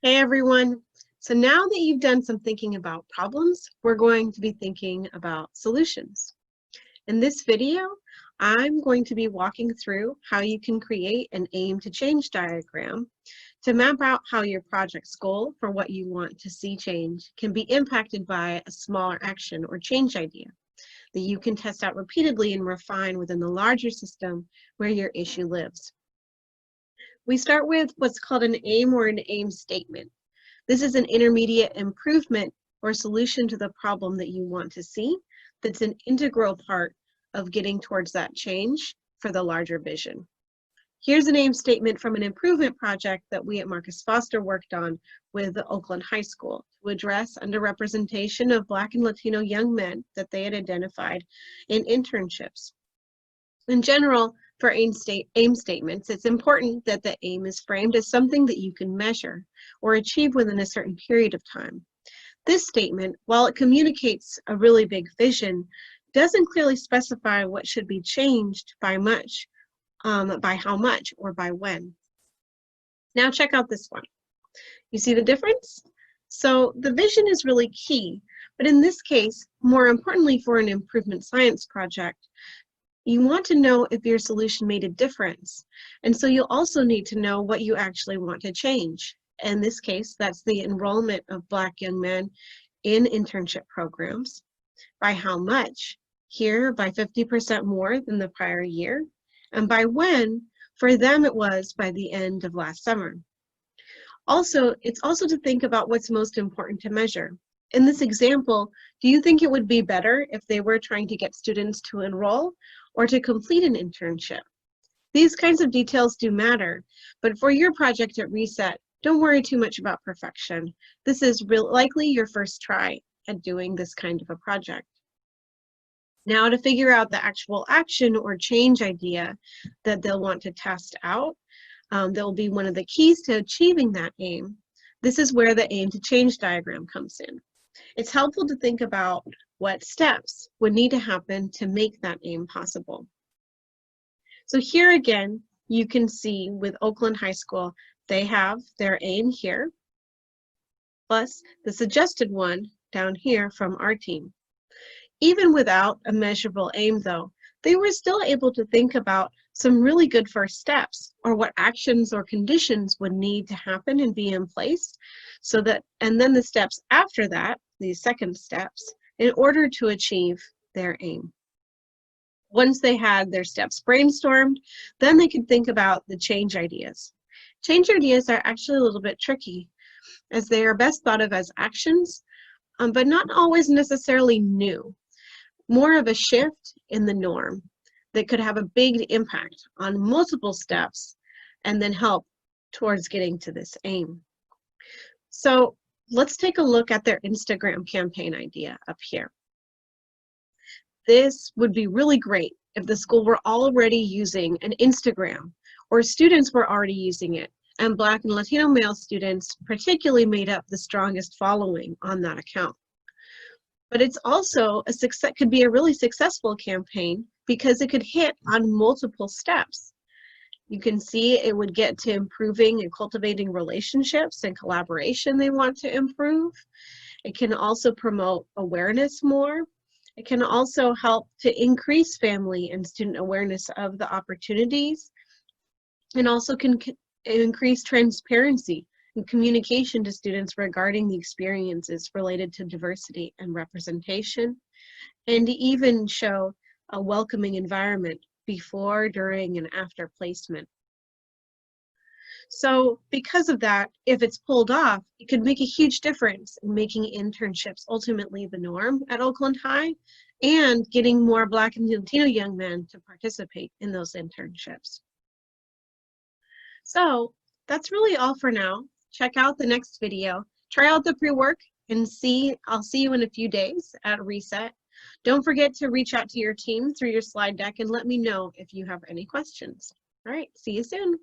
Hey everyone. So now that you've done some thinking about problems, we're going to be thinking about solutions. In this video, I'm going to be walking through how you can create an aim to change diagram to map out how your project's goal for what you want to see change can be impacted by a smaller action or change idea that you can test out repeatedly and refine within the larger system where your issue lives. We start with what's called an aim or an aim statement. This is an intermediate improvement or solution to the problem that you want to see that's an integral part of getting towards that change for the larger vision. Here's an aim statement from an improvement project that we at Marcus Foster worked on with the Oakland High School to address underrepresentation of Black and Latino young men that they had identified in internships. In general, for aim statements, it's important that the aim is framed as something that you can measure or achieve within a certain period of time. This statement, while it communicates a really big vision, doesn't clearly specify what should be changed by how much, or by when. Now check out this one. You see the difference? So the vision is really key, but in this case, more importantly for an improvement science project, you want to know if your solution made a difference. And so you'll also need to know what you actually want to change. In this case, that's the enrollment of Black young men in internship programs. By how much? Here, by 50% more than the prior year. And by when? For them, it was by the end of last summer. Also, it's also to think about what's most important to measure. In this example, do you think it would be better if they were trying to get students to enroll or to complete an internship? These kinds of details do matter, but for your project at Reset, don't worry too much about perfection. This is likely your first try at doing this kind of a project. Now, to figure out the actual action or change idea that they'll want to test out, that will be one of the keys to achieving that aim. This is where the aim to change diagram comes in. It's helpful to think about what steps would need to happen to make that aim possible. So here again, you can see with Oakland High School, they have their aim here, plus the suggested one down here from our team. Even without a measurable aim though, they were still able to think about some really good first steps, or what actions or conditions would need to happen and be in place, so that, and then the steps after that, these second steps, in order to achieve their aim. Once they had their steps brainstormed, then they could think about the change ideas. Change ideas are actually a little bit tricky, as they are best thought of as actions, but not always necessarily new. More of a shift in the norm that could have a big impact on multiple steps and then help towards getting to this aim. So let's take a look at their Instagram campaign idea up here. This would be really great if the school were already using an Instagram, or students were already using it, and Black and Latino male students particularly made up the strongest following on that account. But it's also could be a really successful campaign because it could hit on multiple steps. You can see it would get to improving and cultivating relationships and collaboration they want to improve. It can also promote awareness more. It can also help to increase family and student awareness of the opportunities, and also can increase transparency and communication to students regarding the experiences related to diversity and representation, and even show a welcoming environment before, during, and after placement. So because of that, if it's pulled off, it could make a huge difference in making internships ultimately the norm at Oakland High, and getting more Black and Latino young men to participate in those internships. So that's really all for now. Check out the next video, try out the pre-work, and I'll see you in a few days at Reset. Don't forget to reach out to your team through your slide deck and let me know if you have any questions. All right, see you soon.